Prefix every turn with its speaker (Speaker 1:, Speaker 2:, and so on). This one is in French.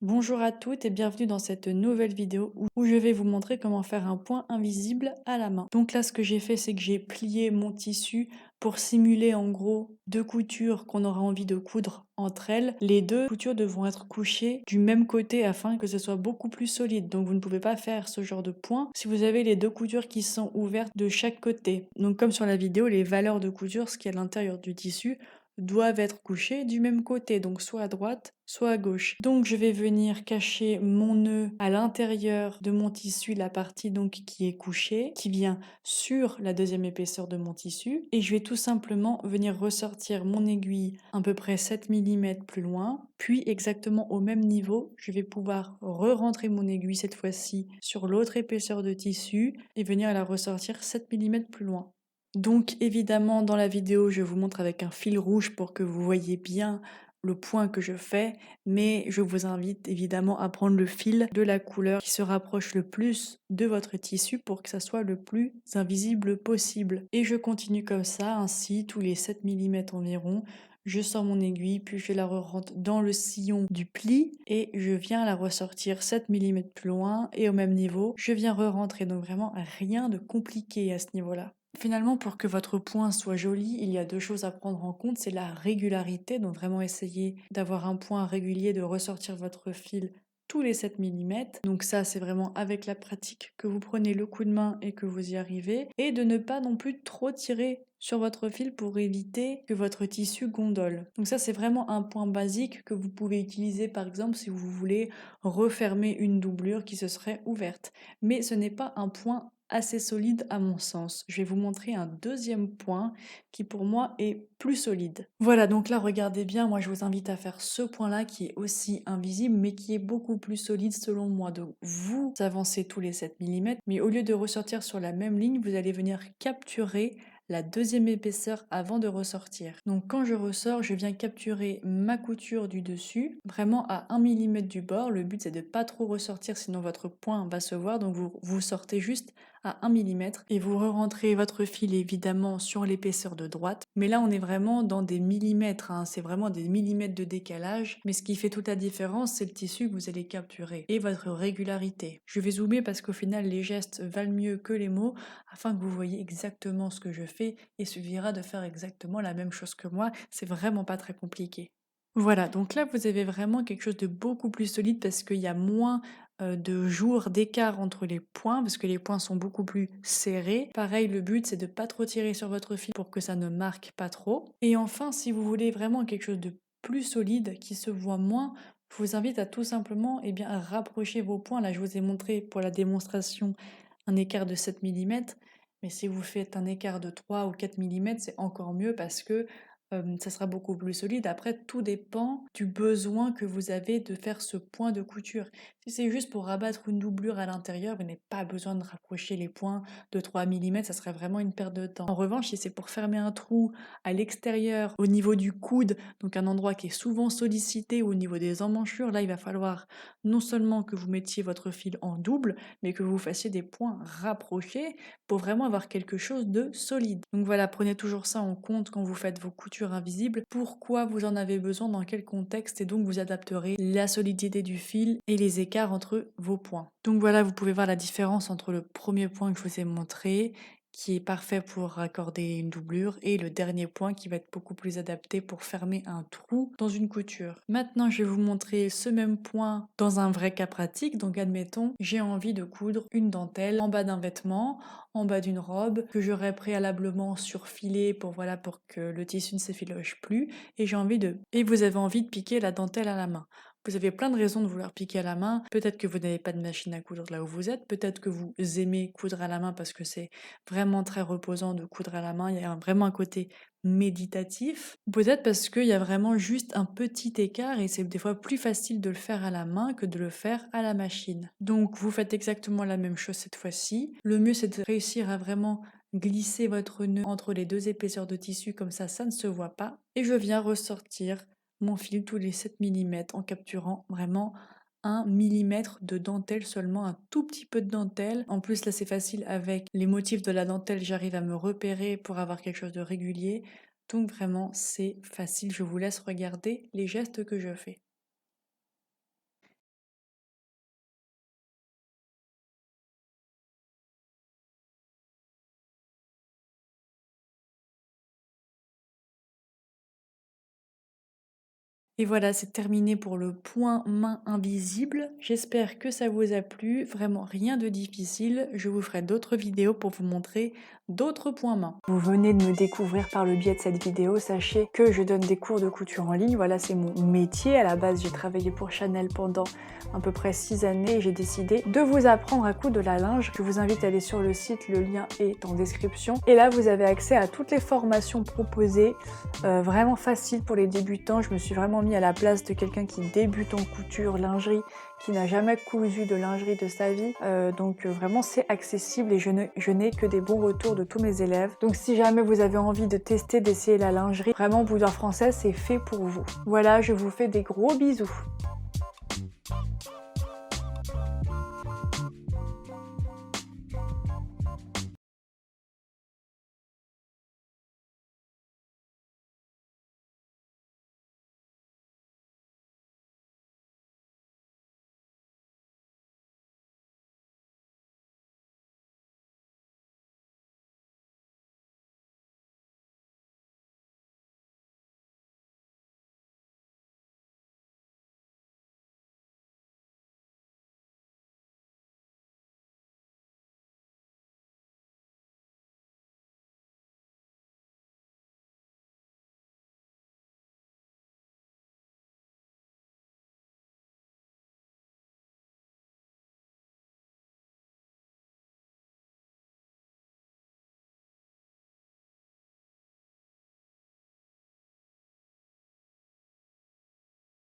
Speaker 1: Bonjour à toutes et bienvenue dans cette nouvelle vidéo où je vais vous montrer comment faire un point invisible à la main. Donc là, ce que j'ai fait, c'est que j'ai plié mon tissu pour simuler en gros deux coutures qu'on aura envie de coudre entre elles. Les deux coutures devront être couchées du même côté afin que ce soit beaucoup plus solide. Donc vous ne pouvez pas faire ce genre de point si vous avez les deux coutures qui sont ouvertes de chaque côté. Donc comme sur la vidéo, les valeurs de couture, ce qui est à l'intérieur du tissu, doivent être couchées du même côté, donc soit à droite, soit à gauche. Donc je vais venir cacher mon nœud à l'intérieur de mon tissu, la partie donc qui est couchée, qui vient sur la deuxième épaisseur de mon tissu, et je vais tout simplement venir ressortir mon aiguille à peu près 7 mm plus loin, puis exactement au même niveau, je vais pouvoir re-rentrer mon aiguille cette fois-ci sur l'autre épaisseur de tissu et venir la ressortir 7 mm plus loin. Donc évidemment dans la vidéo je vous montre avec un fil rouge pour que vous voyez bien le point que je fais, mais je vous invite évidemment à prendre le fil de la couleur qui se rapproche le plus de votre tissu pour que ça soit le plus invisible possible. Et je continue comme ça, ainsi tous les 7 mm environ. Je sors mon aiguille, puis je la re-rentre dans le sillon du pli et je viens la ressortir 7 mm plus loin et au même niveau. Je viens re-rentrer, donc vraiment rien de compliqué à ce niveau-là. Finalement, pour que votre point soit joli, il y a deux choses à prendre en compte, c'est la régularité, donc vraiment essayer d'avoir un point régulier, de ressortir votre fil tous les 7 mm. Donc ça, c'est vraiment avec la pratique que vous prenez le coup de main et que vous y arrivez. Et de ne pas non plus trop tirer sur votre fil pour éviter que votre tissu gondole. Donc ça, c'est vraiment un point basique que vous pouvez utiliser par exemple si vous voulez refermer une doublure qui se serait ouverte. Mais ce n'est pas un point assez solide à mon sens. Je vais vous montrer un deuxième point qui pour moi est plus solide. Voilà, donc là regardez bien, moi je vous invite à faire ce point-là qui est aussi invisible mais qui est beaucoup plus solide selon moi. Donc vous avancez tous les 7 mm, mais au lieu de ressortir sur la même ligne, vous allez venir capturer la deuxième épaisseur avant de ressortir. Donc quand je ressors, je viens capturer ma couture du dessus, vraiment à 1 mm du bord. Le but c'est de pas trop ressortir sinon votre point va se voir, donc vous sortez juste à 1 mm et vous re-rentrez votre fil évidemment sur l'épaisseur de droite. Mais là on est vraiment dans des millimètres, hein. C'est vraiment des millimètres de décalage, mais ce qui fait toute la différence c'est le tissu que vous allez capturer et votre régularité. Je vais zoomer parce qu'au final les gestes valent mieux que les mots afin que vous voyez exactement ce que je fais et suffira de faire exactement la même chose que moi, c'est vraiment pas très compliqué. Voilà, donc là vous avez vraiment quelque chose de beaucoup plus solide parce qu'il y a moins de jours d'écart entre les points, parce que les points sont beaucoup plus serrés. Pareil, le but c'est de pas trop tirer sur votre fil pour que ça ne marque pas trop. Et enfin, si vous voulez vraiment quelque chose de plus solide, qui se voit moins, je vous invite à tout simplement bien, à rapprocher vos points. Là, je vous ai montré pour la démonstration un écart de 7 mm, mais si vous faites un écart de 3 ou 4 mm, c'est encore mieux parce que ça sera beaucoup plus solide. Après, tout dépend du besoin que vous avez de faire ce point de couture. Si c'est juste pour rabattre une doublure à l'intérieur, vous n'avez pas besoin de rapprocher les points de 3 mm, ça serait vraiment une perte de temps. En revanche, si c'est pour fermer un trou à l'extérieur, au niveau du coude, donc un endroit qui est souvent sollicité, au niveau des emmanchures, là, il va falloir non seulement que vous mettiez votre fil en double, mais que vous fassiez des points rapprochés pour vraiment avoir quelque chose de solide. Donc voilà, prenez toujours ça en compte quand vous faites vos coutures invisibles, pourquoi vous en avez besoin, dans quel contexte, et donc vous adapterez la solidité du fil et les écarts entre vos points. Donc voilà, vous pouvez voir la différence entre le premier point que je vous ai montré qui est parfait pour raccorder une doublure et le dernier point qui va être beaucoup plus adapté pour fermer un trou dans une couture. Maintenant, je vais vous montrer ce même point dans un vrai cas pratique. Donc admettons, j'ai envie de coudre une dentelle en bas d'un vêtement, en bas d'une robe que j'aurais préalablement surfilé pour voilà pour que le tissu ne s'effiloche plus et vous avez envie de piquer la dentelle à la main. Vous avez plein de raisons de vouloir piquer à la main. Peut-être que vous n'avez pas de machine à coudre là où vous êtes. Peut-être que vous aimez coudre à la main parce que c'est vraiment très reposant de coudre à la main. Il y a vraiment un côté méditatif. Peut-être parce qu'il y a vraiment juste un petit écart et c'est des fois plus facile de le faire à la main que de le faire à la machine. Donc vous faites exactement la même chose cette fois-ci. Le mieux c'est de réussir à vraiment glisser votre nœud entre les deux épaisseurs de tissu comme ça ne se voit pas. Et je viens ressortir mon fil tous les 7 mm en capturant vraiment 1 millimètre de dentelle seulement, un tout petit peu de dentelle. En plus là c'est facile avec les motifs de la dentelle, j'arrive à me repérer pour avoir quelque chose de régulier. Donc vraiment c'est facile, je vous laisse regarder les gestes que je fais. Et voilà, c'est terminé pour le point main invisible. J'espère que ça vous a plu. Vraiment rien de difficile. Je vous ferai d'autres vidéos pour vous montrer d'autres points main. Vous venez de me découvrir par le biais de cette vidéo. Sachez que je donne des cours de couture en ligne. Voilà, c'est mon métier. À la base, j'ai travaillé pour Chanel pendant à peu près 6 années et j'ai décidé de vous apprendre à coudre de la linge. Je vous invite à aller sur le site. Le lien est en description. Et là, vous avez accès à toutes les formations proposées. Vraiment facile pour les débutants. Je me suis vraiment mis à la place de quelqu'un qui débute en couture, lingerie, qui n'a jamais cousu de lingerie de sa vie. Donc vraiment c'est accessible et je n'ai que des bons retours de tous mes élèves. Donc si jamais vous avez envie de tester, d'essayer la lingerie, vraiment Boudoir Français c'est fait pour vous. Voilà, je vous fais des gros bisous.